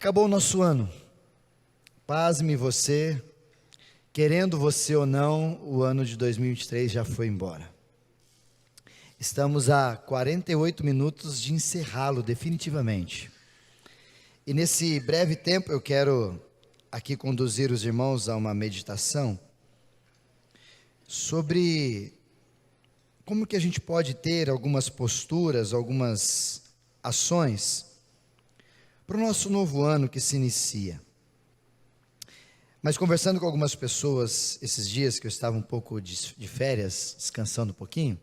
Acabou o nosso ano. Pasme você, querendo você ou não, o ano de 2023 já foi embora. Estamos a 48 minutos de encerrá-lo definitivamente. E nesse breve tempo eu quero aqui conduzir os irmãos a uma meditação sobre como que a gente pode ter algumas posturas, algumas ações para o nosso novo ano que se inicia. Mas conversando com algumas pessoas esses dias que eu estava um pouco de férias, descansando um pouquinho,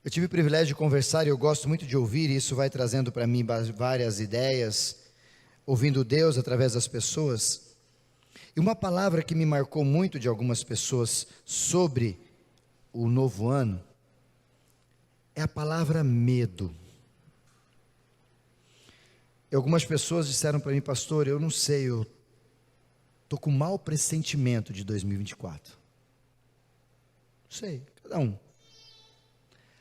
eu tive o privilégio de conversar e eu gosto muito de ouvir, e isso vai trazendo para mim várias ideias, ouvindo Deus através das pessoas. E uma palavra que me marcou muito de algumas pessoas sobre o novo ano é a palavra medo. E algumas pessoas disseram para mim: pastor, eu não sei, eu estou com mau pressentimento de 2024. Não sei, cada um.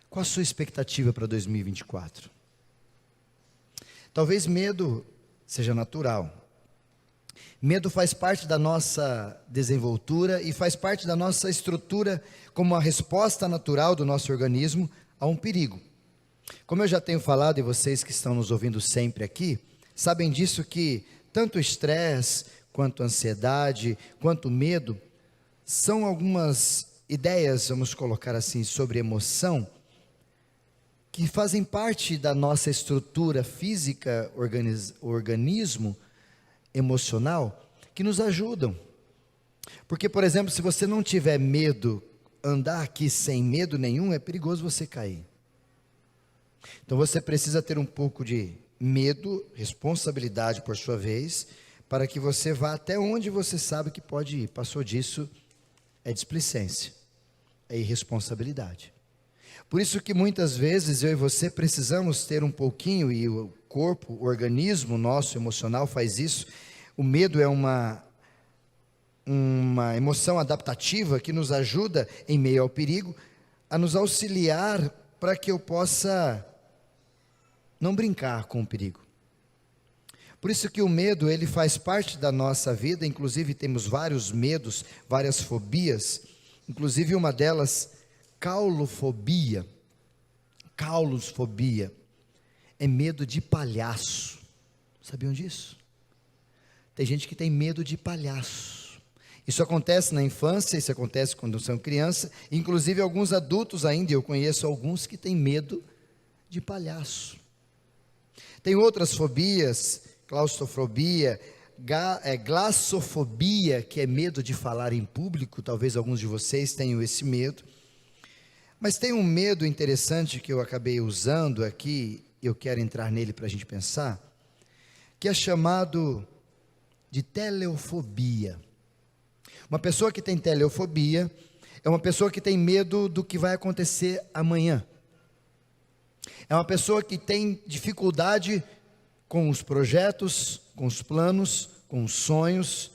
Qual a sua expectativa para 2024? Talvez medo seja natural. Medo faz parte da nossa desenvoltura e faz parte da nossa estrutura como uma resposta natural do nosso organismo a um perigo. Como eu já tenho falado, e vocês que estão nos ouvindo sempre aqui, sabem disso, que tanto o estresse, quanto a ansiedade, quanto o medo, são algumas ideias, vamos colocar assim, sobre emoção, que fazem parte da nossa estrutura física, organismo emocional, que nos ajudam. Porque, por exemplo, se você não tiver medo, andar aqui sem medo nenhum, é perigoso você cair. Então você precisa ter um pouco de medo, responsabilidade por sua vez, para que você vá até onde você sabe que pode ir. Passou disso, é displicência, é irresponsabilidade. Por isso que muitas vezes eu e você precisamos ter um pouquinho, e o corpo, o organismo nosso emocional faz isso. O medo é uma emoção adaptativa que nos ajuda, em meio ao perigo, a nos auxiliar para que eu possa não brincar com o perigo. Por isso que o medo, ele faz parte da nossa vida. Inclusive temos vários medos, várias fobias, inclusive uma delas, caulofobia. Caulosfobia é medo de palhaço. Sabiam disso? Tem gente que tem medo de palhaço. Isso acontece na infância, isso acontece quando são criança, inclusive alguns adultos ainda, eu conheço alguns que têm medo de palhaço. Tem outras fobias, claustrofobia, glassofobia, que é medo de falar em público. Talvez alguns de vocês tenham esse medo. Mas tem um medo interessante que eu acabei usando aqui, eu quero entrar nele para a gente pensar, que é chamado de teleofobia. Uma pessoa que tem teleofobia é uma pessoa que tem medo do que vai acontecer amanhã. É uma pessoa que tem dificuldade com os projetos, com os planos, com os sonhos,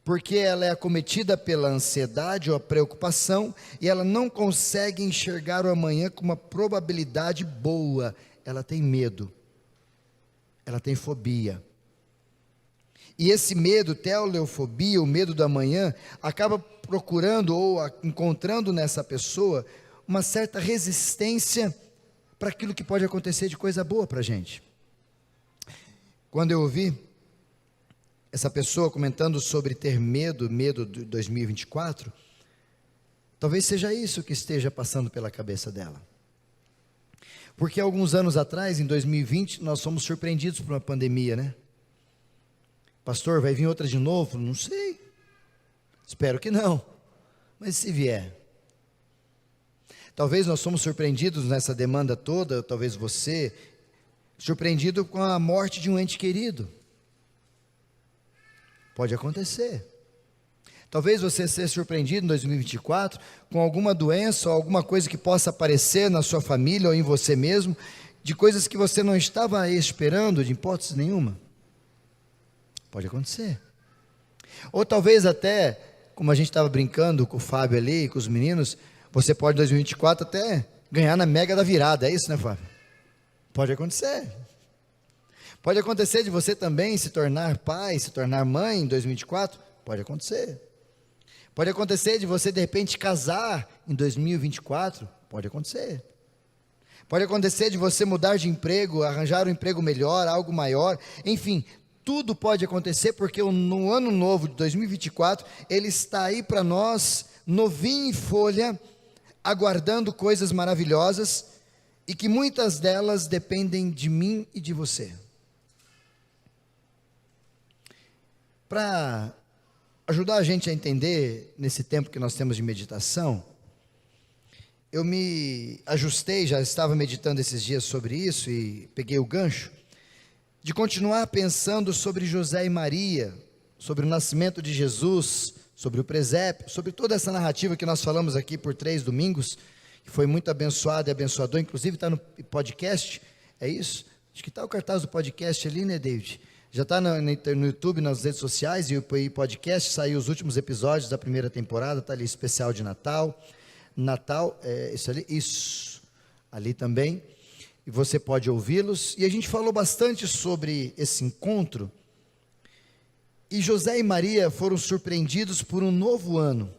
porque ela é acometida pela ansiedade ou a preocupação, e ela não consegue enxergar o amanhã com uma probabilidade boa. Ela tem medo, ela tem fobia. E esse medo, teleofobia, o medo do amanhã, acaba procurando ou encontrando nessa pessoa uma certa resistência para aquilo que pode acontecer de coisa boa para a gente. Quando eu ouvi essa pessoa comentando sobre ter medo de 2024, talvez seja isso que esteja passando pela cabeça dela. Porque alguns anos atrás, em 2020, nós fomos surpreendidos por uma pandemia, né? Pastor, vai vir outra de novo? Não sei. Espero que não. Mas se vier. Talvez nós somos surpreendidos nessa demanda toda, talvez você, surpreendido com a morte de um ente querido. Pode acontecer. Talvez você seja surpreendido em 2024 com alguma doença ou alguma coisa que possa aparecer na sua família ou em você mesmo, de coisas que você não estava esperando de hipótese nenhuma. Pode acontecer. Ou talvez até, como a gente estava brincando com o Fábio ali, com os meninos, você pode em 2024 até ganhar na mega da virada, é isso, né, Fábio? Pode acontecer. Pode acontecer de você também se tornar pai, se tornar mãe em 2024? Pode acontecer. Pode acontecer de você de repente casar em 2024? Pode acontecer. Pode acontecer de você mudar de emprego, arranjar um emprego melhor, algo maior, enfim, tudo pode acontecer porque no ano novo de 2024, ele está aí para nós, novinho em folha, aguardando coisas maravilhosas e que muitas delas dependem de mim e de você. Para ajudar a gente a entender nesse tempo que nós temos de meditação, eu me ajustei, já estava meditando esses dias sobre isso e peguei o gancho, de continuar pensando sobre José e Maria, sobre o nascimento de Jesus, sobre o presépio, sobre toda essa narrativa que nós falamos aqui por 3 domingos, que foi muito abençoado e abençoador, inclusive está no podcast, é isso? Acho que está o cartaz do podcast ali, né, David? Já está no YouTube, nas redes sociais, e o podcast saiu os últimos episódios da primeira temporada, está ali especial de Natal, isso ali também, e você pode ouvi-los, e a gente falou bastante sobre esse encontro, e José e Maria foram surpreendidos por um novo ano.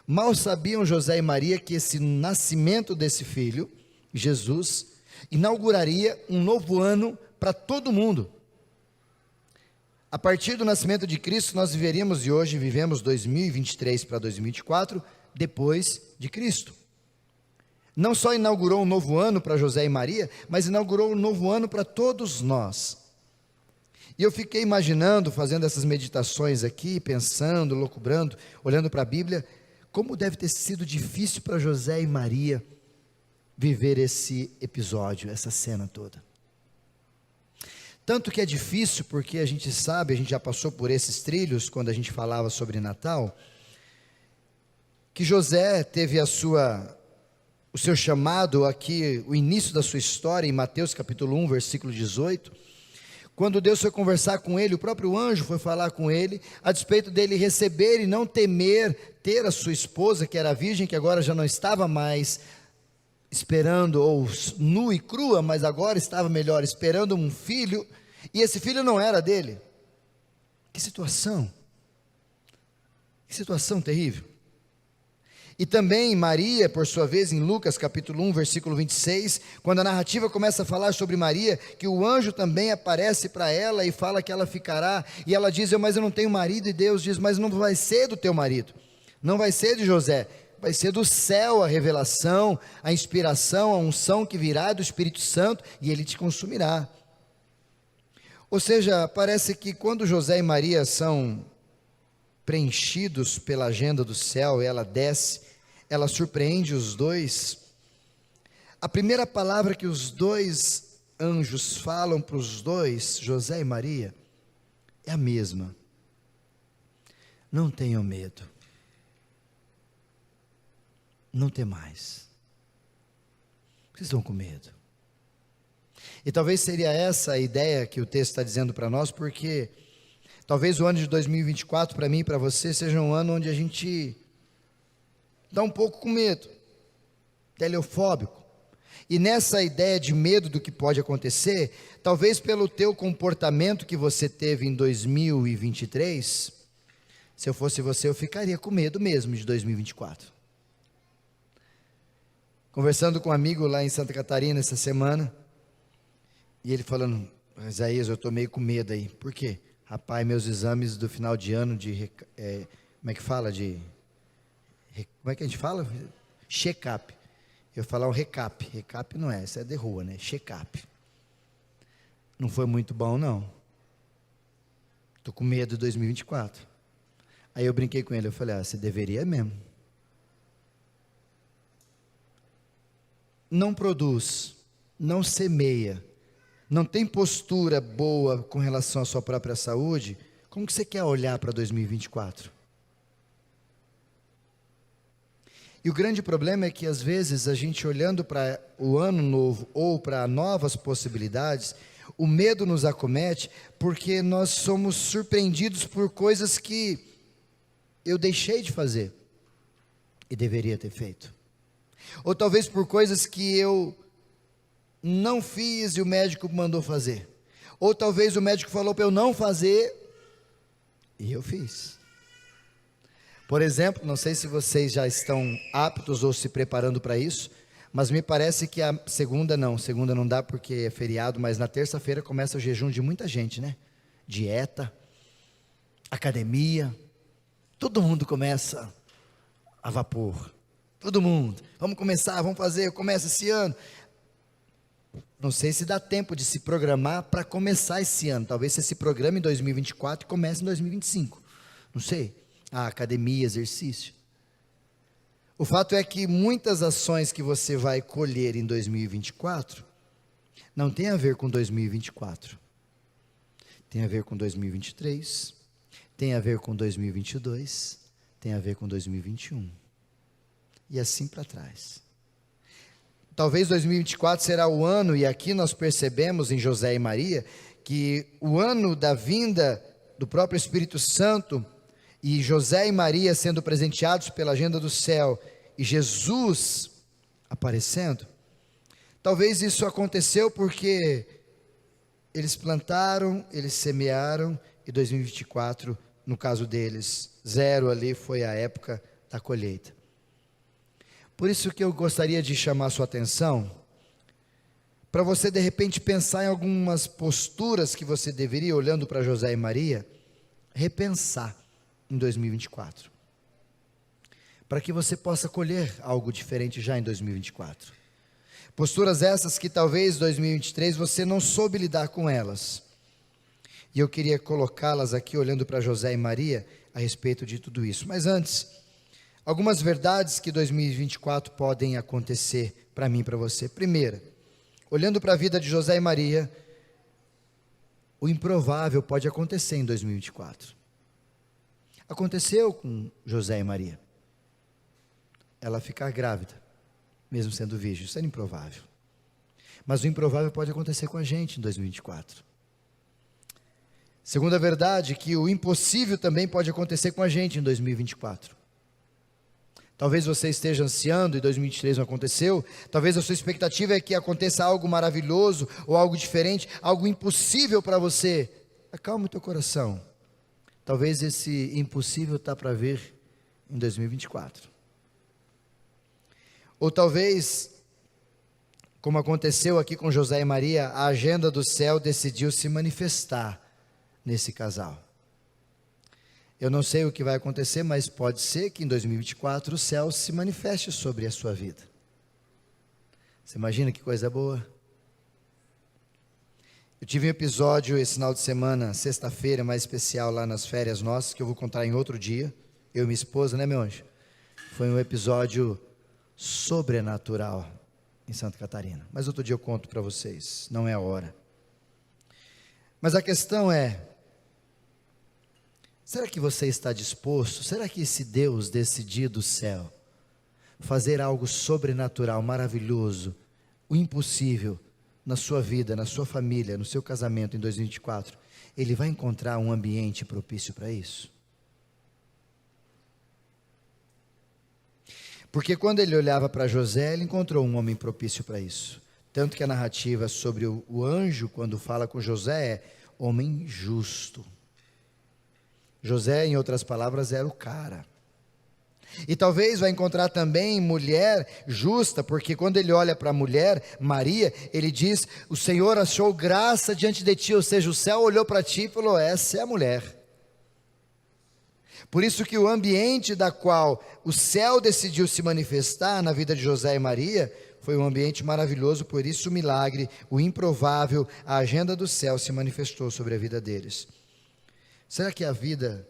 Mal sabiam José e Maria que esse nascimento desse filho, Jesus, inauguraria um novo ano para todo mundo. A partir do nascimento de Cristo, nós viveríamos, e hoje vivemos 2023 para 2024, depois de Cristo. Não só inaugurou um novo ano para José e Maria, mas inaugurou um novo ano para todos nós. E eu fiquei imaginando, fazendo essas meditações aqui, pensando, locubrando, olhando para a Bíblia, como deve ter sido difícil para José e Maria viver esse episódio, essa cena toda. Tanto que é difícil, porque a gente sabe, a gente já passou por esses trilhos, quando a gente falava sobre Natal, que José teve o seu chamado aqui, o início da sua história, em Mateus capítulo 1, versículo 18, quando Deus foi conversar com ele, o próprio anjo foi falar com ele, a despeito dele receber e não temer ter a sua esposa, que era virgem, que agora já não estava mais esperando, ou nua e crua, mas agora estava melhor, esperando um filho, e esse filho não era dele. Que situação terrível. E também Maria, por sua vez, em Lucas capítulo 1, versículo 26, quando a narrativa começa a falar sobre Maria, que o anjo também aparece para ela e fala que ela ficará, e ela diz, mas eu não tenho marido, e Deus diz, mas não vai ser do teu marido, não vai ser de José, vai ser do céu a revelação, a inspiração, a unção que virá do Espírito Santo, e ele te consumirá. Ou seja, parece que quando José e Maria são preenchidos pela agenda do céu, e ela desce, ela surpreende os dois. A primeira palavra que os dois anjos falam para os dois, José e Maria, é a mesma: não tenham medo, não temais. Vocês estão com medo? E talvez seria essa a ideia que o texto está dizendo para nós, porque talvez o ano de 2024 para mim e para você seja um ano onde a gente dá um pouco com medo, teleofóbico. E nessa ideia de medo do que pode acontecer, talvez pelo teu comportamento que você teve em 2023, se eu fosse você, eu ficaria com medo mesmo de 2024. Conversando com um amigo lá em Santa Catarina essa semana, e ele falando, Isaías, eu estou meio com medo aí. Por quê? Rapaz, meus exames do final de ano como é que fala? Como é que a gente fala? Check-up. Eu falar um recap. Recap não é, isso é de rua, né? Check-up. Não foi muito bom, não. Estou com medo de 2024. Aí eu brinquei com ele, eu falei, você deveria mesmo. Não produz, não semeia, não tem postura boa com relação à sua própria saúde, como que você quer olhar para 2024? E o grande problema é que às vezes a gente olhando para o ano novo ou para novas possibilidades, o medo nos acomete porque nós somos surpreendidos por coisas que eu deixei de fazer e deveria ter feito. Ou talvez por coisas que eu não fiz e o médico mandou fazer. Ou talvez o médico falou para eu não fazer, e eu fiz. Por exemplo, não sei se vocês já estão aptos ou se preparando para isso, mas me parece que a segunda não dá porque é feriado, mas na terça-feira começa o jejum de muita gente, né? Dieta, academia, todo mundo começa a vapor, todo mundo, vamos começar, vamos fazer, começa esse ano. Não sei se dá tempo de se programar para começar esse ano, talvez você se programe em 2024 e comece em 2025, não sei, a academia, exercício. O fato é que muitas ações que você vai colher em 2024, não tem a ver com 2024, tem a ver com 2023, tem a ver com 2022, tem a ver com 2021, e assim para trás. Talvez 2024 será o ano, e aqui nós percebemos em José e Maria, que o ano da vinda do próprio Espírito Santo, e José e Maria sendo presenteados pela agenda do céu, e Jesus aparecendo, talvez isso aconteceu porque eles plantaram, eles semearam, e 2024, no caso deles, 0 ali foi a época da colheita. Por isso que eu gostaria de chamar a sua atenção, para você de repente pensar em algumas posturas que você deveria, olhando para José e Maria, repensar em 2024. Para que você possa colher algo diferente já em 2024. Posturas essas que talvez em 2023 você não soube lidar com elas. E eu queria colocá-las aqui olhando para José e Maria a respeito de tudo isso. Mas antes, algumas verdades que 2024 podem acontecer para mim e para você. Primeira, olhando para a vida de José e Maria, o improvável pode acontecer em 2024. Aconteceu com José e Maria. Ela ficar grávida, mesmo sendo virgem, isso era improvável. Mas o improvável pode acontecer com a gente em 2024. Segunda verdade, que o impossível também pode acontecer com a gente em 2024. Talvez você esteja ansiando e 2023 não aconteceu, talvez a sua expectativa é que aconteça algo maravilhoso, ou algo diferente, algo impossível para você. Acalma o teu coração. Talvez esse impossível está para vir em 2024. Ou talvez, como aconteceu aqui com José e Maria, a agenda do céu decidiu se manifestar nesse casal. Eu não sei o que vai acontecer, mas pode ser que em 2024 o céu se manifeste sobre a sua vida. Você imagina que coisa boa? Eu tive um episódio esse final de semana, sexta-feira, mais especial lá nas férias nossas, que eu vou contar em outro dia, eu e minha esposa, né, meu anjo? Foi um episódio sobrenatural em Santa Catarina, mas outro dia eu conto para vocês, não é a hora. Mas a questão é, será que você está disposto, será que esse Deus decidir do céu fazer algo sobrenatural, maravilhoso, o impossível na sua vida, na sua família, no seu casamento em 2024, ele vai encontrar um ambiente propício para isso? Porque quando ele olhava para José, ele encontrou um homem propício para isso. Tanto que a narrativa sobre o anjo, quando fala com José, é homem justo. José, em outras palavras, era o cara. E talvez vai encontrar também mulher justa, porque quando ele olha para a mulher, Maria, ele diz, o Senhor achou graça diante de ti, ou seja, o céu olhou para ti e falou, essa é a mulher. Por isso que o ambiente da qual o céu decidiu se manifestar na vida de José e Maria, foi um ambiente maravilhoso, por isso o milagre, o improvável, a agenda do céu se manifestou sobre a vida deles. Será que a vida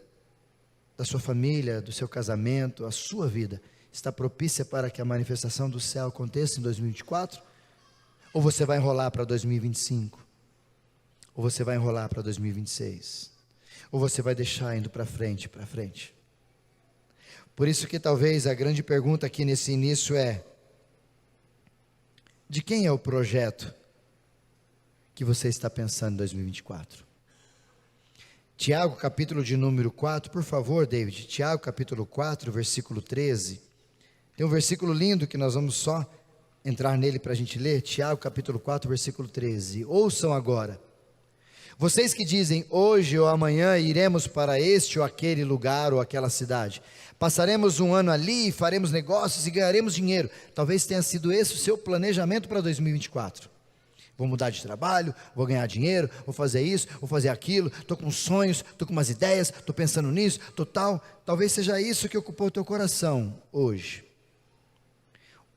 da sua família, do seu casamento, a sua vida, está propícia para que a manifestação do céu aconteça em 2024? Ou você vai enrolar para 2025? Ou você vai enrolar para 2026? Ou você vai deixar indo para frente, para frente? Por isso que talvez a grande pergunta aqui nesse início é, de quem é o projeto que você está pensando em 2024? Tiago, capítulo de número 4, por favor, David. Tiago, capítulo 4, versículo 13. Tem um versículo lindo que nós vamos só entrar nele para a gente ler. Tiago, capítulo 4, versículo 13. Ouçam agora. Vocês que dizem, hoje ou amanhã iremos para este ou aquele lugar ou aquela cidade, passaremos um ano ali, faremos negócios e ganharemos dinheiro. Talvez tenha sido esse o seu planejamento para 2024. Vou mudar de trabalho, vou ganhar dinheiro, vou fazer isso, vou fazer aquilo, estou com sonhos, estou com umas ideias, estou pensando nisso, estou tal. Talvez seja isso que ocupou o teu coração hoje.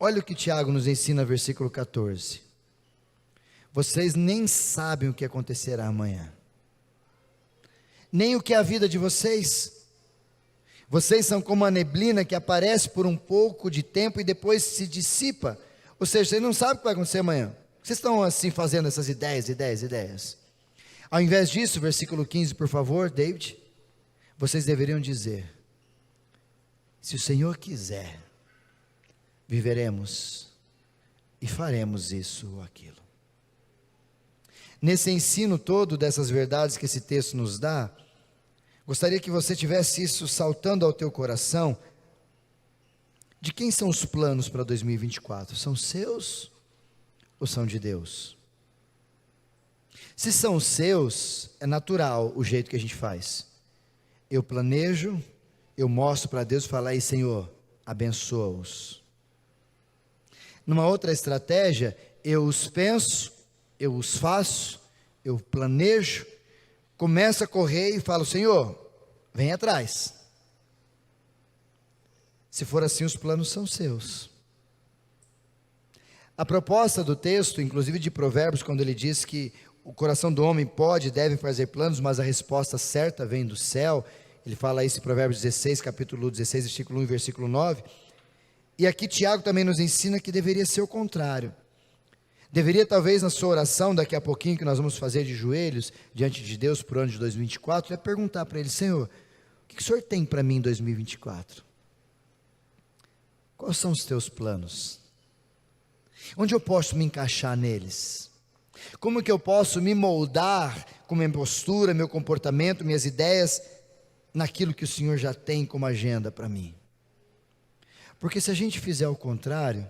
Olha o que Tiago nos ensina, versículo 14. Vocês nem sabem o que acontecerá amanhã, nem o que é a vida de vocês. Vocês são como a neblina que aparece por um pouco de tempo e depois se dissipa. Ou seja, vocês não sabem o que vai acontecer amanhã. Vocês estão assim fazendo essas ideias. Ao invés disso, versículo 15, por favor, David, vocês deveriam dizer: se o Senhor quiser, viveremos e faremos isso ou aquilo. Nesse ensino todo dessas verdades que esse texto nos dá, gostaria que você tivesse isso saltando ao teu coração. De quem são os planos para 2024? São seus ou são de Deus? Se são seus, é natural o jeito que a gente faz. Eu planejo, eu mostro para Deus e falo: aí, Senhor, abençoa-os. Numa outra estratégia, eu os penso, eu os faço, eu planejo, começo a correr e falo: Senhor, vem atrás. Se for assim, os planos são seus. A proposta do texto, inclusive de Provérbios, quando ele diz que o coração do homem pode e deve fazer planos, mas a resposta certa vem do céu, ele fala isso em Provérbios 16, capítulo 16, versículo 1 e versículo 9, e aqui Tiago também nos ensina que deveria ser o contrário. Deveria talvez na sua oração, daqui a pouquinho que nós vamos fazer de joelhos, diante de Deus para o ano de 2024, é perguntar para ele: Senhor, o que o Senhor tem para mim em 2024? Quais são os teus planos? Onde eu posso me encaixar neles? Como que eu posso me moldar com minha postura, meu comportamento, minhas ideias, naquilo que o Senhor já tem como agenda para mim? Porque se a gente fizer o contrário,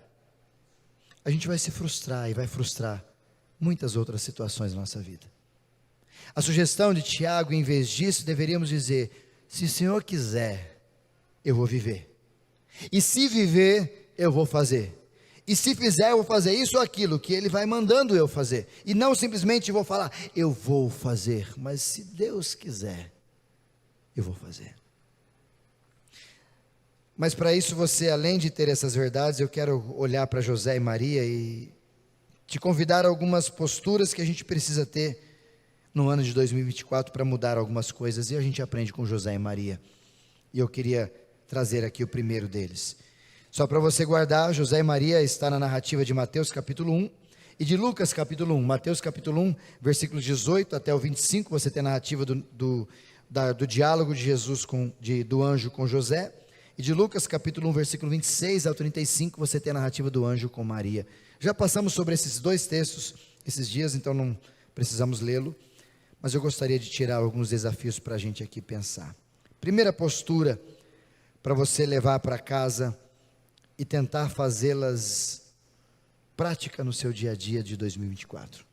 a gente vai se frustrar e vai frustrar muitas outras situações da nossa vida. A sugestão de Tiago, em vez disso, deveríamos dizer: se o Senhor quiser, eu vou viver. E se viver, eu vou fazer. E se fizer, eu vou fazer isso ou aquilo que Ele vai mandando eu fazer. E não simplesmente vou falar: eu vou fazer. Mas se Deus quiser, eu vou fazer. Mas para isso você, além de ter essas verdades, eu quero olhar para José e Maria e te convidar a algumas posturas que a gente precisa ter no ano de 2024 para mudar algumas coisas. E a gente aprende com José e Maria. E eu queria trazer aqui o primeiro deles. Só para você guardar, José e Maria está na narrativa de Mateus capítulo 1 e de Lucas capítulo 1. Mateus capítulo 1, versículos 18 até o 25, você tem a narrativa do diálogo de Jesus do anjo com José. E de Lucas capítulo 1, versículo 26 ao 35, você tem a narrativa do anjo com Maria. Já passamos sobre esses dois textos esses dias, então não precisamos lê-lo, mas eu gostaria de tirar alguns desafios para a gente aqui pensar. Primeira postura para você levar para casa e tentar fazê-las prática no seu dia a dia de 2024.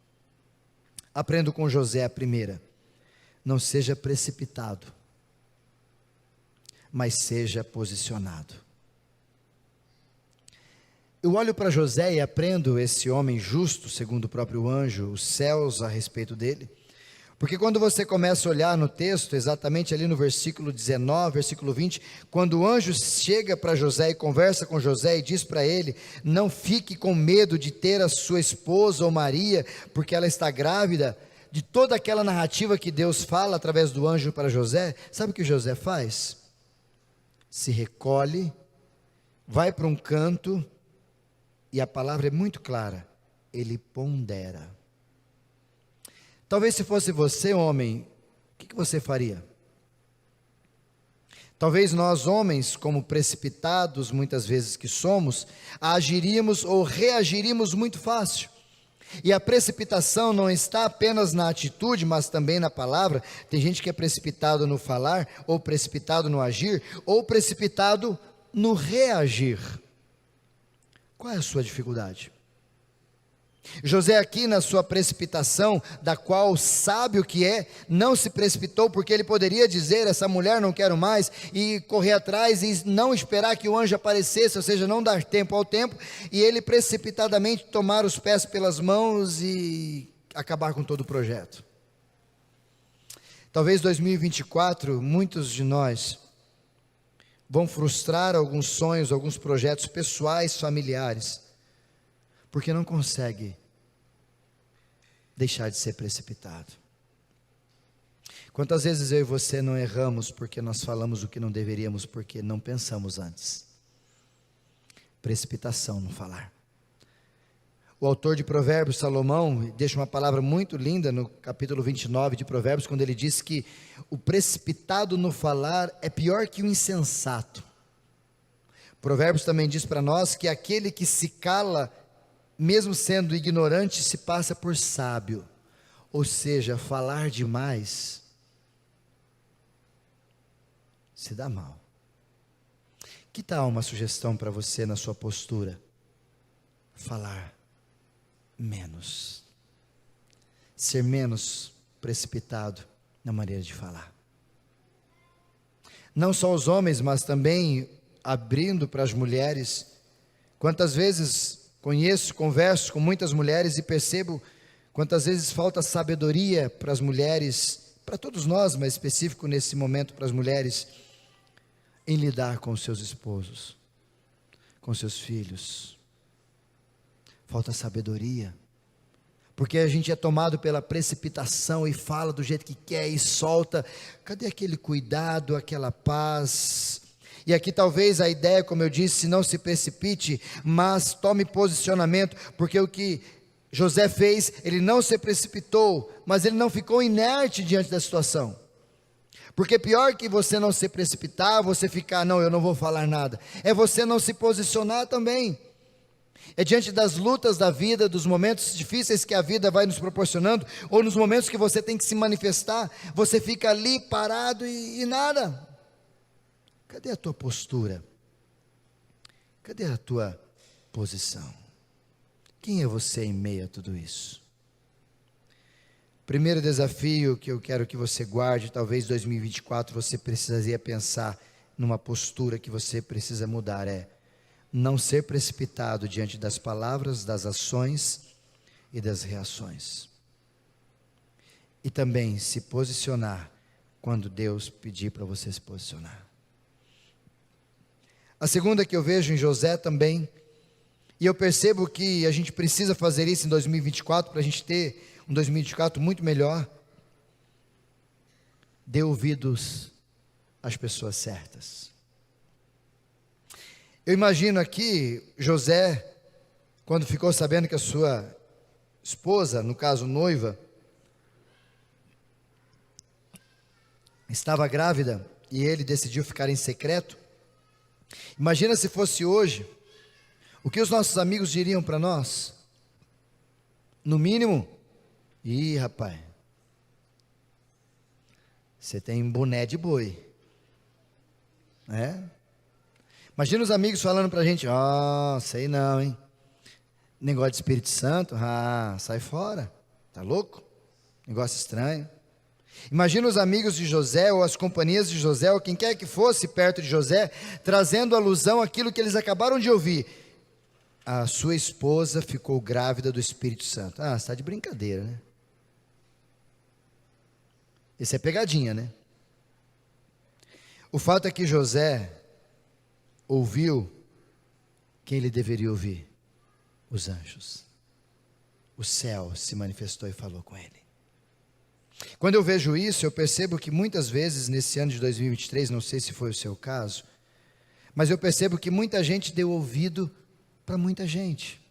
Aprendo com José a primeira: não seja precipitado, mas seja posicionado. Eu olho para José e aprendo esse homem justo, segundo o próprio anjo, os céus a respeito dele, porque quando você começa a olhar no texto, exatamente ali no versículo 19, versículo 20, quando o anjo chega para José e conversa com José e diz para ele: não fique com medo de ter a sua esposa ou Maria, porque ela está grávida, de toda aquela narrativa que Deus fala através do anjo para José, sabe o que José faz? Se recolhe, vai para um canto, e a palavra é muito clara: ele pondera. Talvez se fosse você, homem, o que você faria? Talvez nós, homens, como precipitados muitas vezes que somos, agiríamos ou reagiríamos muito fácil. E a precipitação não está apenas na atitude, mas também na palavra. Tem gente que é precipitado no falar, ou precipitado no agir, ou precipitado no reagir. Qual é a sua dificuldade? José aqui na sua precipitação, da qual sabe o que é, não se precipitou, porque ele poderia dizer, essa mulher não quero mais, e correr atrás e não esperar que o anjo aparecesse, ou seja, não dar tempo ao tempo, e ele precipitadamente tomar os pés pelas mãos e acabar com todo o projeto. Talvez 2024, muitos de nós vão frustrar alguns sonhos, alguns projetos pessoais, familiares, porque não consegue deixar de ser precipitado. Quantas vezes eu e você não erramos porque nós falamos o que não deveríamos, porque não pensamos antes? Precipitação no falar. O autor de Provérbios, Salomão, deixa uma palavra muito linda no capítulo 29 de Provérbios, quando ele diz que o precipitado no falar é pior que o insensato. Provérbios também diz para nós que aquele que se cala, mesmo sendo ignorante, se passa por sábio. Ou seja, falar demais se dá mal. Que tal uma sugestão para você na sua postura? Falar menos. Ser menos precipitado na maneira de falar. Não só os homens, mas também abrindo para as mulheres. Quantas vezes converso com muitas mulheres e percebo quantas vezes falta sabedoria para as mulheres, para todos nós, mas específico nesse momento para as mulheres, em lidar com os seus esposos, com seus filhos. Falta sabedoria, porque a gente é tomado pela precipitação e fala do jeito que quer e solta. Cadê aquele cuidado, aquela paz? E aqui talvez a ideia, como eu disse, não se precipite, mas tome posicionamento, porque o que José fez, ele não se precipitou, mas ele não ficou inerte diante da situação. Porque pior que você não se precipitar, você ficar, não, eu não vou falar nada, é você não se posicionar também. É diante das lutas da vida, dos momentos difíceis que a vida vai nos proporcionando, ou nos momentos que você tem que se manifestar, você fica ali parado e nada. Cadê a tua postura? Cadê a tua posição? Quem é você em meio a tudo isso? Primeiro desafio que eu quero que você guarde, talvez 2024 você precisaria pensar numa postura que você precisa mudar, é não ser precipitado diante das palavras, das ações e das reações. E também se posicionar quando Deus pedir para você se posicionar. A segunda que eu vejo em José também, e eu percebo que a gente precisa fazer isso em 2024, para a gente ter um 2024 muito melhor, dê ouvidos às pessoas certas. Eu imagino aqui José, quando ficou sabendo que a sua esposa, no caso noiva, estava grávida e ele decidiu ficar em secreto. Imagina se fosse hoje, o que os nossos amigos diriam para nós? No mínimo, ih rapaz, você tem boné de boi, né? Imagina os amigos falando para a gente, sei não, hein? Negócio de Espírito Santo, sai fora, tá louco? Negócio estranho. Imagina os amigos de José, ou as companhias de José, ou quem quer que fosse perto de José, trazendo alusão àquilo que eles acabaram de ouvir. A sua esposa ficou grávida do Espírito Santo. Você está de brincadeira, né? Isso é pegadinha, né? O fato é que José ouviu quem ele deveria ouvir: os anjos. O céu se manifestou e falou com ele. Quando eu vejo isso, eu percebo que muitas vezes nesse ano de 2023, não sei se foi o seu caso, mas eu percebo que muita gente deu ouvido para muita gente.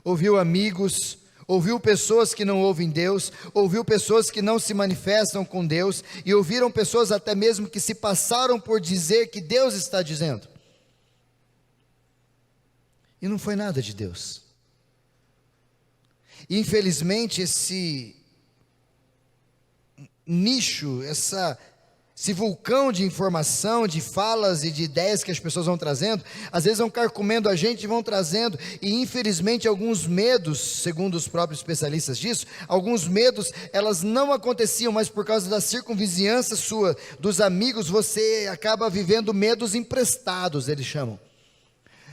Ouviu amigos, ouviu pessoas que não ouvem Deus, ouviu pessoas que não se manifestam com Deus, e ouviram pessoas até mesmo que se passaram por dizer que Deus está dizendo. E não foi nada de Deus. E infelizmente esse nicho, esse vulcão de informação, de falas e de ideias que as pessoas vão trazendo, às vezes vão carcomendo a gente e vão trazendo, e infelizmente alguns medos, segundo os próprios especialistas disso, alguns medos, elas não aconteciam, mas por causa da circunvizinhança sua, dos amigos, você acaba vivendo medos emprestados, eles chamam.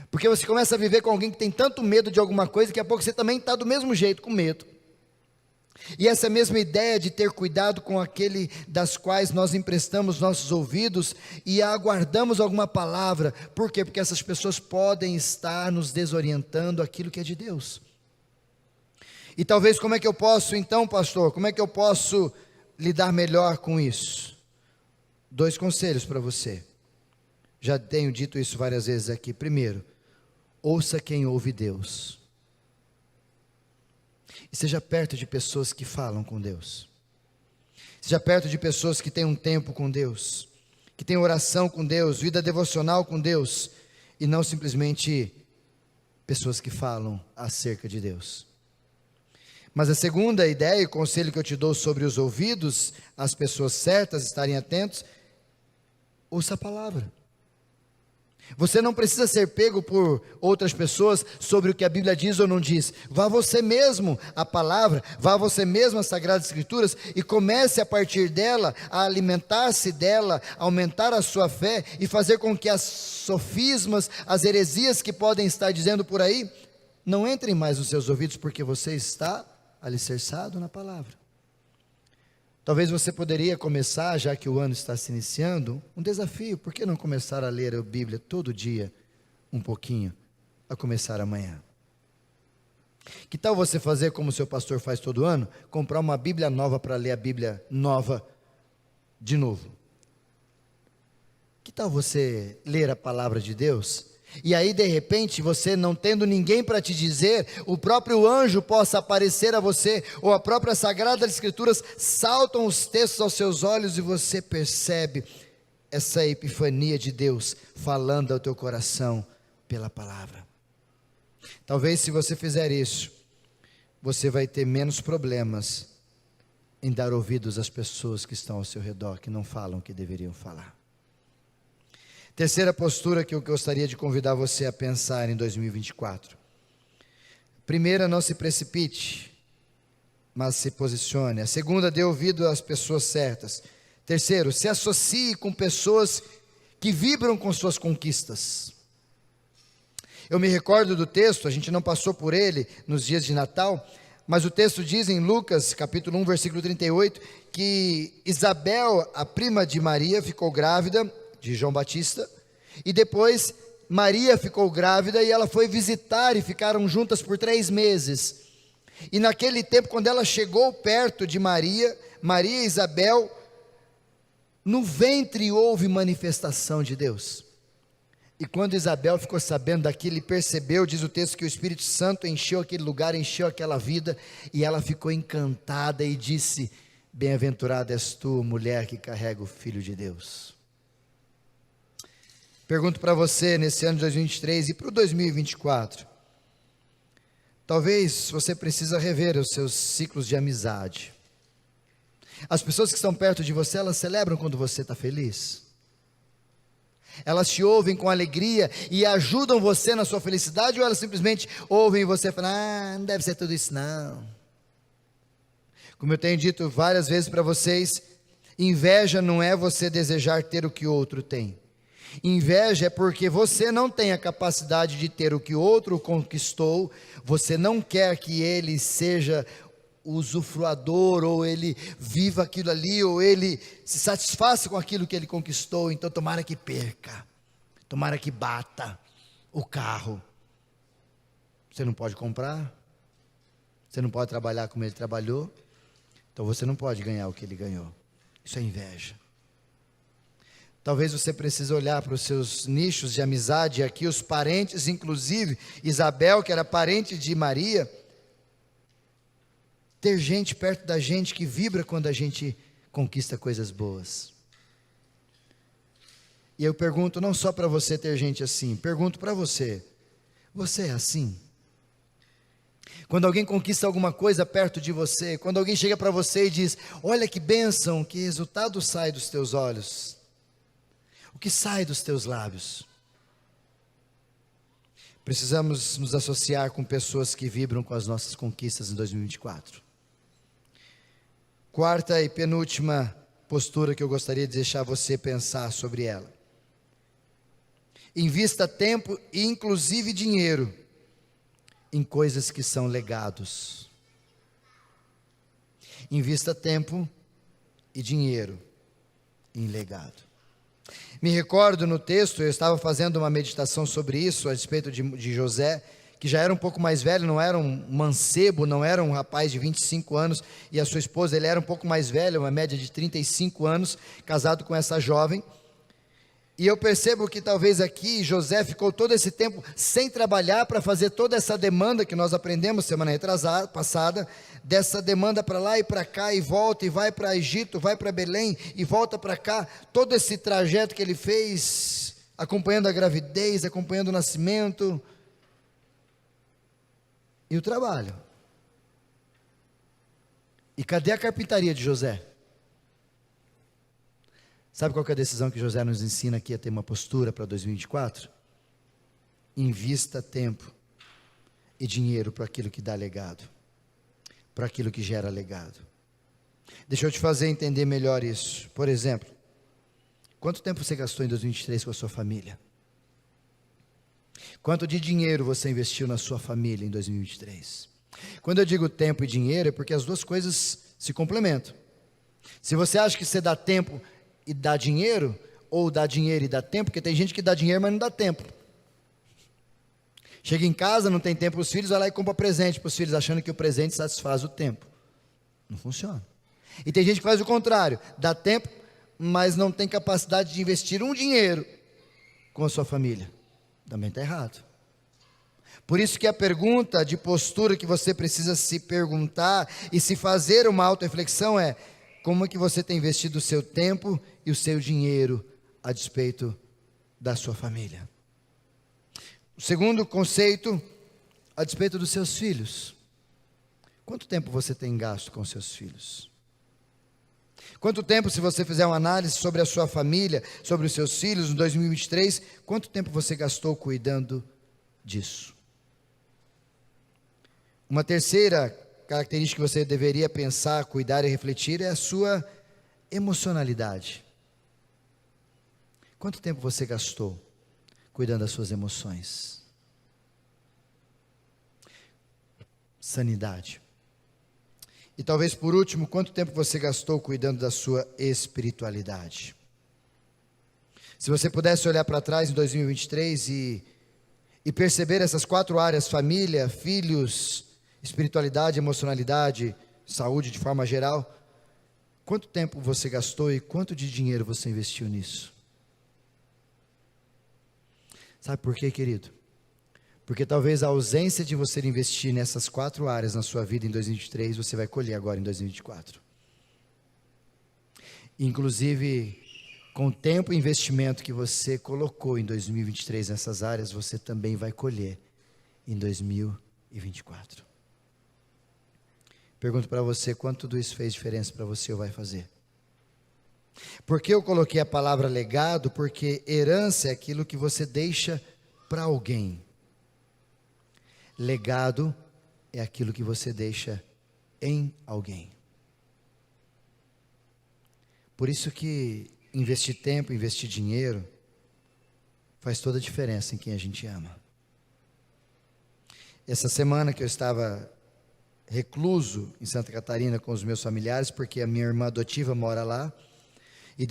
Porque você começa a viver com alguém que tem tanto medo de alguma coisa, que a pouco você também está do mesmo jeito, com medo. E essa mesma ideia de ter cuidado com aquele das quais nós emprestamos nossos ouvidos e aguardamos alguma palavra. Por quê? Porque essas pessoas podem estar nos desorientando aquilo que é de Deus. E talvez, como é que eu posso então, pastor, como é que eu posso lidar melhor com isso? 2 conselhos para você. Já tenho dito isso várias vezes aqui. Primeiro, ouça quem ouve Deus. E seja perto de pessoas que falam com Deus. Seja perto de pessoas que têm um tempo com Deus, que têm oração com Deus, vida devocional com Deus, e não simplesmente pessoas que falam acerca de Deus. Mas a segunda ideia e conselho que eu te dou sobre os ouvidos, as pessoas certas estarem atentos, ouça a palavra. Você não precisa ser pego por outras pessoas sobre o que a Bíblia diz ou não diz. Vá você mesmo à palavra, vá você mesmo às Sagradas Escrituras e comece a partir dela, a alimentar-se dela, aumentar a sua fé e fazer com que as sofismas, as heresias que podem estar dizendo por aí, não entrem mais nos seus ouvidos, porque você está alicerçado na palavra. Talvez você poderia começar, já que o ano está se iniciando, um desafio. Por que não começar a ler a Bíblia todo dia, um pouquinho, a começar amanhã? Que tal você fazer como o seu pastor faz todo ano? Comprar uma Bíblia nova para ler a Bíblia nova de novo. Que tal você ler a palavra de Deus? E aí de repente você não tendo ninguém para te dizer, o próprio anjo possa aparecer a você, ou a própria Sagrada Escrituras, saltam os textos aos seus olhos e você percebe essa epifania de Deus falando ao teu coração pela palavra. Talvez se você fizer isso, você vai ter menos problemas em dar ouvidos às pessoas que estão ao seu redor, que não falam o que deveriam falar. Terceira postura que eu gostaria de convidar você a pensar em 2024. Primeira, não se precipite, mas se posicione. A segunda, dê ouvido às pessoas certas. Terceiro, se associe com pessoas que vibram com suas conquistas. Eu me recordo do texto, a gente não passou por ele nos dias de Natal, mas o texto diz em Lucas, capítulo 1, versículo 38, que Isabel, a prima de Maria, ficou grávida de João Batista, e depois Maria ficou grávida e ela foi visitar e ficaram juntas por 3 meses, e naquele tempo quando ela chegou perto de Maria e Isabel, no ventre houve manifestação de Deus, e quando Isabel ficou sabendo daquilo e percebeu, diz o texto que o Espírito Santo encheu aquele lugar, encheu aquela vida, e ela ficou encantada e disse, bem-aventurada és tu, mulher que carrega o Filho de Deus. Pergunto para você, nesse ano de 2023 e para o 2024, talvez você precisa rever os seus ciclos de amizade. As pessoas que estão perto de você, elas celebram quando você está feliz. Elas te ouvem com alegria e ajudam você na sua felicidade, ou elas simplesmente ouvem você e falam, não deve ser tudo isso não. Como eu tenho dito várias vezes para vocês, inveja não é você desejar ter o que o outro tem. Inveja é porque você não tem a capacidade de ter o que o outro conquistou, você não quer que ele seja usufruador, ou ele viva aquilo ali, ou ele se satisfaça com aquilo que ele conquistou, então tomara que perca, tomara que bata o carro. Você não pode comprar, você não pode trabalhar como ele trabalhou, então você não pode ganhar o que ele ganhou. Isso é inveja. Talvez você precise olhar para os seus nichos de amizade, aqui os parentes, inclusive Isabel, que era parente de Maria, ter gente perto da gente que vibra quando a gente conquista coisas boas. E eu pergunto não só para você ter gente assim, pergunto para você, você é assim? Quando alguém conquista alguma coisa perto de você, quando alguém chega para você e diz: olha que bênção, que resultado sai dos teus olhos, o que sai dos teus lábios? Precisamos nos associar com pessoas que vibram com as nossas conquistas em 2024. Quarta e penúltima postura que eu gostaria de deixar você pensar sobre ela. Invista tempo e inclusive dinheiro em coisas que são legados. Invista tempo e dinheiro em legado. Me recordo no texto, eu estava fazendo uma meditação sobre isso, a respeito de José, que já era um pouco mais velho, não era um mancebo, não era um rapaz de 25 anos, e a sua esposa, ele era um pouco mais velho, uma média de 35 anos, casado com essa jovem. E eu percebo que talvez aqui José ficou todo esse tempo sem trabalhar para fazer toda essa demanda que nós aprendemos semana passada, dessa demanda para lá e para cá, e volta, e vai para Egito, vai para Belém, e volta para cá, todo esse trajeto que ele fez, acompanhando a gravidez, acompanhando o nascimento, e o trabalho. E cadê a carpintaria de José? Sabe qual que é a decisão que José nos ensina aqui a ter uma postura para 2024? Invista tempo e dinheiro para aquilo que dá legado, para aquilo que gera legado. Deixa eu te fazer entender melhor isso. Por exemplo, quanto tempo você gastou em 2023 com a sua família? Quanto de dinheiro você investiu na sua família em 2023? Quando eu digo tempo e dinheiro, é porque as duas coisas se complementam. Se você acha que você dá tempo e dá dinheiro, ou dá dinheiro e dá tempo, porque tem gente que dá dinheiro, mas não dá tempo. Chega em casa, não tem tempo para os filhos, vai lá e compra presente para os filhos, achando que o presente satisfaz o tempo. Não funciona. E tem gente que faz o contrário, dá tempo, mas não tem capacidade de investir um dinheiro com a sua família. Também está errado. Por isso que a pergunta de postura que você precisa se perguntar e se fazer uma auto-reflexão é: como é que você tem investido o seu tempo e o seu dinheiro a despeito da sua família? O segundo conceito, a despeito dos seus filhos. Quanto tempo você tem gasto com seus filhos? Quanto tempo, se você fizer uma análise sobre a sua família, sobre os seus filhos, em 2023, quanto tempo você gastou cuidando disso? Uma terceira característica que você deveria pensar, cuidar e refletir é a sua emocionalidade. Quanto tempo você gastou cuidando das suas emoções? Sanidade. E talvez por último, quanto tempo você gastou cuidando da sua espiritualidade? Se você pudesse olhar para trás em 2023 e perceber essas 4 áreas: família, filhos, espiritualidade, emocionalidade, saúde de forma geral, quanto tempo você gastou e quanto de dinheiro você investiu nisso? Sabe por quê, querido? Porque talvez a ausência de você investir nessas 4 áreas na sua vida em 2023, você vai colher agora em 2024. Inclusive, com o tempo e investimento que você colocou em 2023 nessas áreas, você também vai colher em 2024. Pergunto para você, quanto tudo isso fez diferença para você ou vai fazer? Por que eu coloquei a palavra legado? Porque herança é aquilo que você deixa para alguém. Legado é aquilo que você deixa em alguém. Por isso que investir tempo, investir dinheiro, faz toda a diferença em quem a gente ama. Essa semana que eu estava recluso em Santa Catarina com os meus familiares, porque a minha irmã adotiva mora lá, e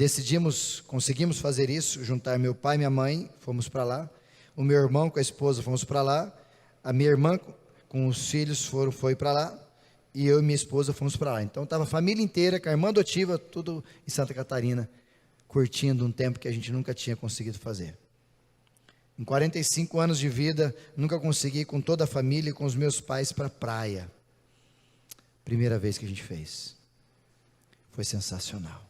conseguimos fazer isso, juntar meu pai e minha mãe, fomos para lá, o meu irmão com a esposa fomos para lá, a minha irmã com os filhos foi para lá, e eu e minha esposa fomos para lá. Então estava a família inteira, com a irmã adotiva, tudo em Santa Catarina, curtindo um tempo que a gente nunca tinha conseguido fazer. Em 45 anos de vida, nunca consegui ir com toda a família e com os meus pais para a praia. Primeira vez que a gente fez. Foi sensacional.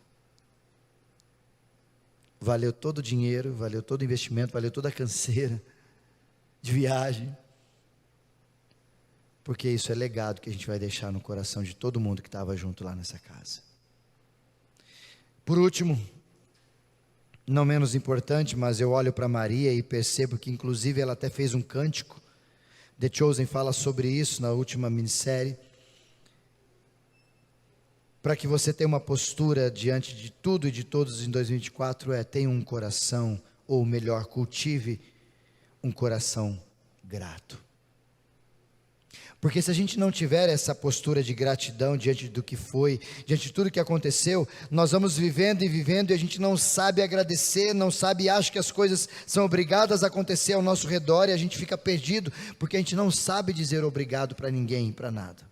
Valeu todo o dinheiro, valeu todo o investimento, valeu toda a canseira de viagem. porque isso é legado que a gente vai deixar no coração de todo mundo que estava junto lá nessa casa. Por último, não menos importante, mas eu olho para Maria e percebo que inclusive ela até fez um cântico. The Chosen fala sobre isso na última minissérie. Para que você tenha uma postura diante de tudo e de todos em 2024, tenha um coração, ou melhor, cultive um coração grato. Porque se a gente não tiver essa postura de gratidão diante do que foi, diante de tudo que aconteceu, nós vamos vivendo e a gente não sabe agradecer, não sabe e acha que as coisas são obrigadas a acontecer ao nosso redor e a gente fica perdido, porque a gente não sabe dizer obrigado para ninguém, para nada.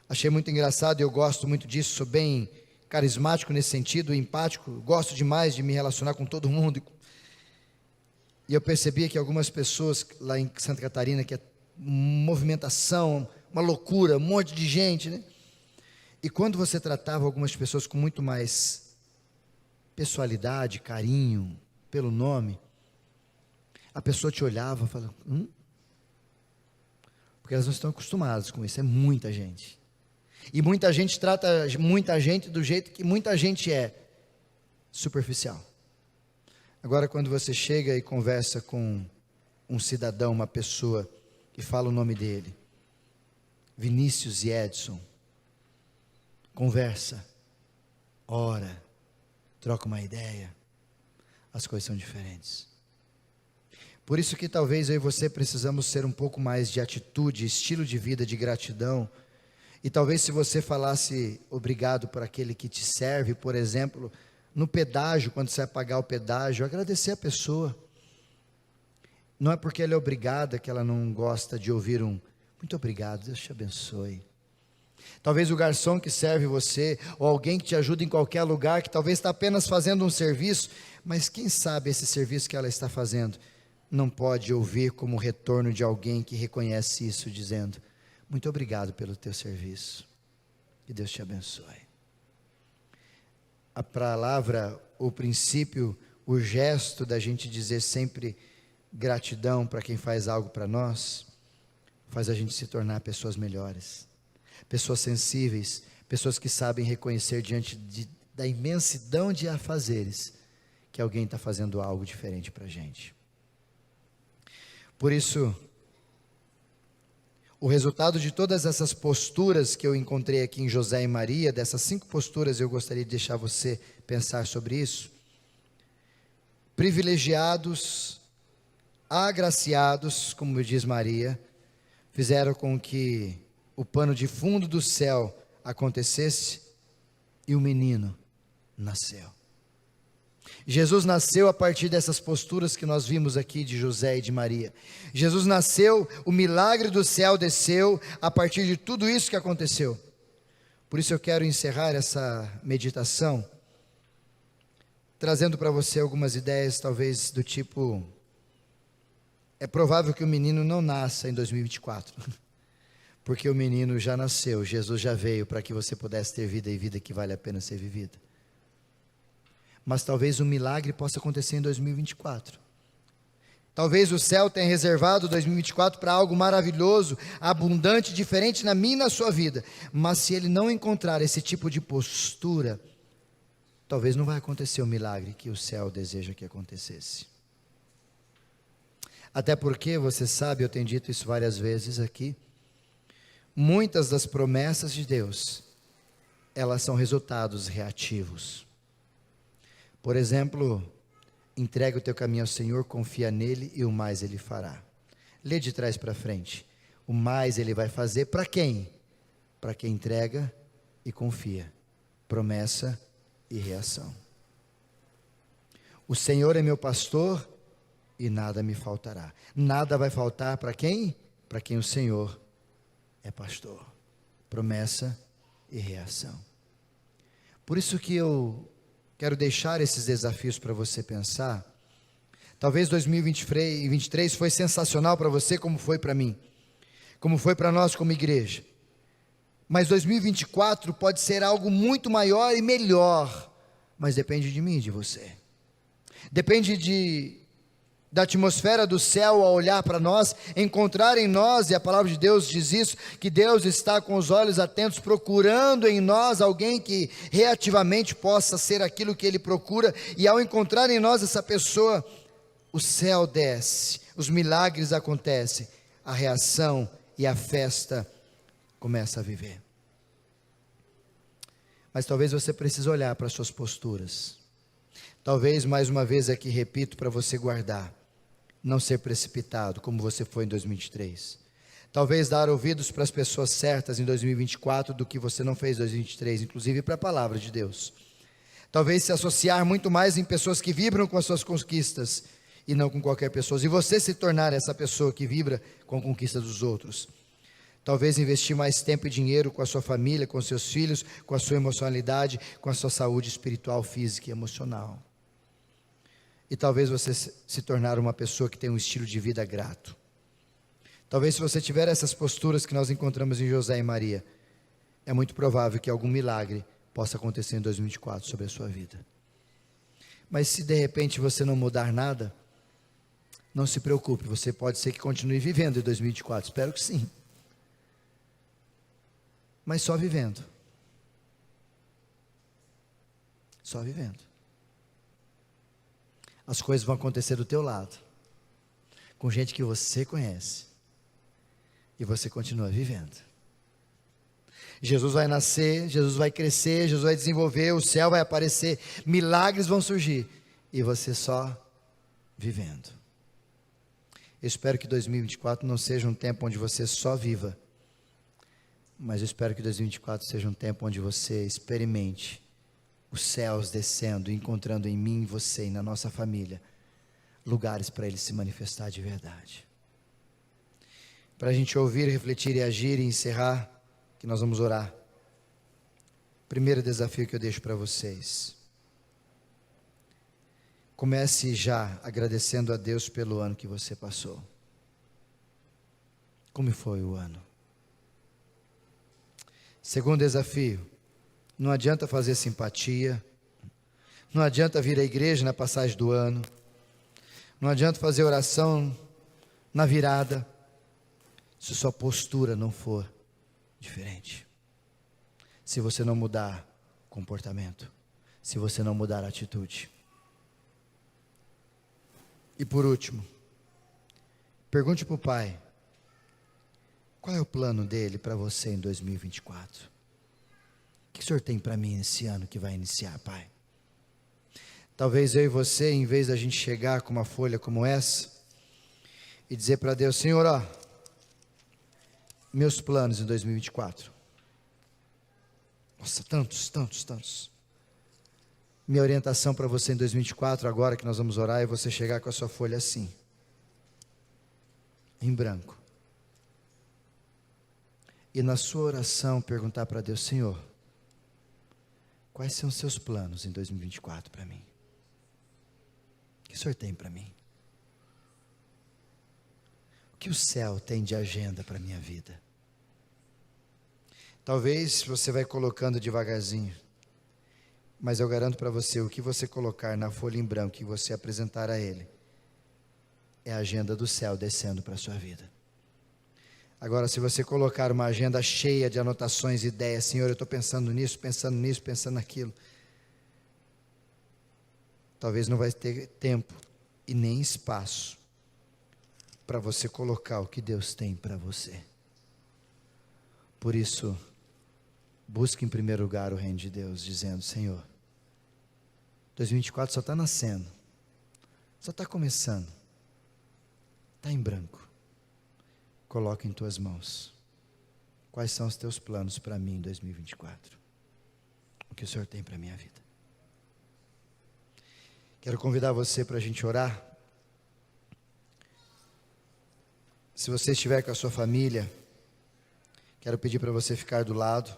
Achei muito engraçado e eu gosto muito disso, sou bem carismático nesse sentido, empático, gosto demais de me relacionar com todo mundo. E eu percebia que algumas pessoas lá em Santa Catarina, que é movimentação, uma loucura, um monte de gente, né? E quando você tratava algumas pessoas com muito mais pessoalidade, carinho, pelo nome, a pessoa te olhava e falava, porque elas não estão acostumadas com isso, é muita gente. E muita gente trata muita gente do jeito que muita gente é, superficial. Agora, quando você chega e conversa com um cidadão, uma pessoa, e fala o nome dele, Vinícius e Edson, conversa, ora, troca uma ideia, as coisas são diferentes. Por isso que talvez eu e você precisamos ser um pouco mais de atitude, estilo de vida, de gratidão. E talvez se você falasse obrigado por aquele que te serve, por exemplo, no pedágio, quando você vai pagar o pedágio, agradecer a pessoa. Não é porque ela é obrigada que ela não gosta de ouvir um muito obrigado, Deus te abençoe. Talvez o garçom que serve você, ou alguém que te ajuda em qualquer lugar, que talvez está apenas fazendo um serviço, mas quem sabe esse serviço que ela está fazendo, não pode ouvir como retorno de alguém que reconhece isso, dizendo, muito obrigado pelo teu serviço, que Deus te abençoe. A palavra, o princípio, o gesto da gente dizer sempre gratidão para quem faz algo para nós, faz a gente se tornar pessoas melhores, pessoas sensíveis, pessoas que sabem reconhecer diante da imensidão de afazeres, que alguém está fazendo algo diferente para a gente. Por isso, o resultado de todas essas posturas que eu encontrei aqui em José e Maria, dessas 5 posturas, eu gostaria de deixar você pensar sobre isso. Privilegiados, agraciados, como diz Maria, fizeram com que o pano de fundo do céu acontecesse e o menino nasceu. Jesus nasceu a partir dessas posturas que nós vimos aqui de José e de Maria. Jesus nasceu, o milagre do céu desceu a partir de tudo isso que aconteceu. Por isso eu quero encerrar essa meditação trazendo para você algumas ideias, talvez do tipo, é provável que o menino não nasça em 2024, porque o menino já nasceu, Jesus já veio para que você pudesse ter vida e vida que vale a pena ser vivida. Mas talvez um milagre possa acontecer em 2024. Talvez o céu tenha reservado 2024 para algo maravilhoso, abundante, diferente na minha e na sua vida. Mas se ele não encontrar esse tipo de postura, talvez não vai acontecer o milagre que o céu deseja que acontecesse. Até porque, você sabe, eu tenho dito isso várias vezes aqui, muitas das promessas de Deus, elas são resultados reativos. Por exemplo, entrega o teu caminho ao Senhor, confia nele e o mais ele fará. Lê de trás para frente. O mais ele vai fazer para quem? Para quem entrega e confia. Promessa e reação. O Senhor é meu pastor e nada me faltará. Nada vai faltar para quem? Para quem o Senhor é pastor. Promessa e reação. Por isso que eu quero deixar esses desafios para você pensar. Talvez 2023 foi sensacional para você, como foi para mim, como foi para nós como igreja. Mas 2024 pode ser algo muito maior e melhor, mas depende de mim e de você. Depende da atmosfera do céu ao olhar para nós, encontrar em nós, e a palavra de Deus diz isso, que Deus está com os olhos atentos, procurando em nós alguém que reativamente possa ser aquilo que Ele procura, e ao encontrar em nós essa pessoa, o céu desce, os milagres acontecem, a reação e a festa começa a viver. Mas talvez você precise olhar para as suas posturas, talvez mais uma vez aqui repito para você guardar, não ser precipitado como você foi em 2023, talvez dar ouvidos para as pessoas certas em 2024 do que você não fez em 2023, inclusive para a palavra de Deus, talvez se associar muito mais em pessoas que vibram com as suas conquistas e não com qualquer pessoa, e você se tornar essa pessoa que vibra com a conquista dos outros, talvez investir mais tempo e dinheiro com a sua família, com seus filhos, com a sua emocionalidade, com a sua saúde espiritual, física e emocional. E talvez você se tornar uma pessoa que tem um estilo de vida grato. Talvez se você tiver essas posturas que nós encontramos em José e Maria, é muito provável que algum milagre possa acontecer em 2024 sobre a sua vida. Mas se de repente você não mudar nada, não se preocupe, você pode ser que continue vivendo em 2024, espero que sim. Mas só vivendo. Só vivendo. As coisas vão acontecer do teu lado, com gente que você conhece, e você continua vivendo. Jesus vai nascer, Jesus vai crescer, Jesus vai desenvolver, o céu vai aparecer, milagres vão surgir, e você só vivendo. Eu espero que 2024 não seja um tempo onde você só viva, mas eu espero que 2024 seja um tempo onde você experimente os céus descendo, encontrando em mim, em você e na nossa família, lugares para Ele se manifestar de verdade. Para a gente ouvir, refletir e agir e encerrar, que nós vamos orar. Primeiro desafio que eu deixo para vocês. Comece já agradecendo a Deus pelo ano que você passou. Como foi o ano? Segundo desafio, não adianta fazer simpatia, não adianta vir à igreja na passagem do ano, não adianta fazer oração na virada, se sua postura não for diferente, se você não mudar comportamento, se você não mudar atitude. E por último, pergunte para o Pai, qual é o plano dele para você em 2024? O que o Senhor tem para mim nesse ano que vai iniciar, Pai? Talvez eu e você, em vez da gente chegar com uma folha como essa e dizer para Deus, Senhor, ó, meus planos em 2024. Nossa, tantos. Minha orientação para você em 2024, agora que nós vamos orar, é você chegar com a sua folha assim, em branco. E na sua oração perguntar para Deus, Senhor, quais são os seus planos em 2024 para mim? O que o Senhor tem para mim? O que o céu tem de agenda para a minha vida? Talvez você vai colocando devagarzinho, mas eu garanto para você, o que você colocar na folha em branco que você apresentar a Ele, é a agenda do céu descendo para a sua vida. Agora, se você colocar uma agenda cheia de anotações, ideias, Senhor, eu estou pensando nisso, pensando naquilo, talvez não vai ter tempo e nem espaço para você colocar o que Deus tem para você. Por isso, busque em primeiro lugar o reino de Deus, dizendo, Senhor, 2024 só está nascendo, só está começando, está em branco. Coloque em tuas mãos. Quais são os teus planos para mim em 2024? O que o Senhor tem para a minha vida? Quero convidar você para a gente orar. Se você estiver com a sua família, quero pedir para você ficar do lado.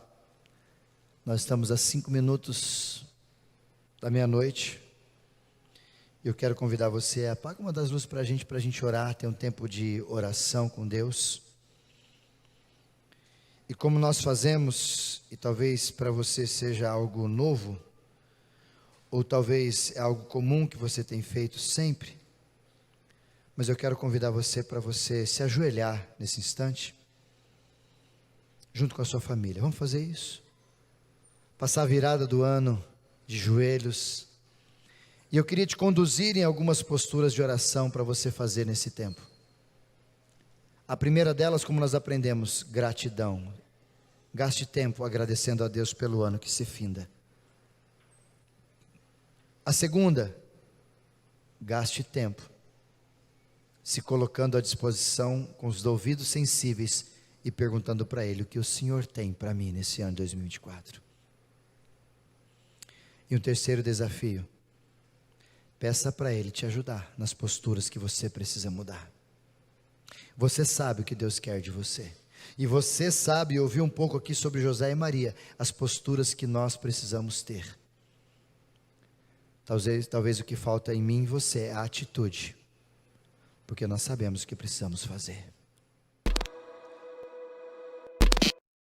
Nós estamos a 5 minutos da meia-noite. Eu quero convidar você a apagar uma das luzes para a gente orar, ter um tempo de oração com Deus. E como nós fazemos, e talvez para você seja algo novo, ou talvez é algo comum que você tem feito sempre, Mas eu quero convidar você para você se ajoelhar nesse instante, junto com a sua família. Vamos fazer isso? Passar a virada do ano de joelhos. E eu queria te conduzir em algumas posturas de oração para você fazer nesse tempo. A primeira delas, como nós aprendemos, gratidão. Gaste tempo agradecendo a Deus pelo ano que se finda. A segunda, gaste tempo se colocando à disposição com os ouvidos sensíveis e perguntando para Ele o que o Senhor tem para mim nesse ano de 2024. E um terceiro desafio, peça para Ele te ajudar nas posturas que você precisa mudar. Você sabe o que Deus quer de você. E você sabe, ouvi um pouco aqui sobre José e Maria, as posturas que nós precisamos ter. Talvez o que falta em mim e você é a atitude, porque nós sabemos o que precisamos fazer.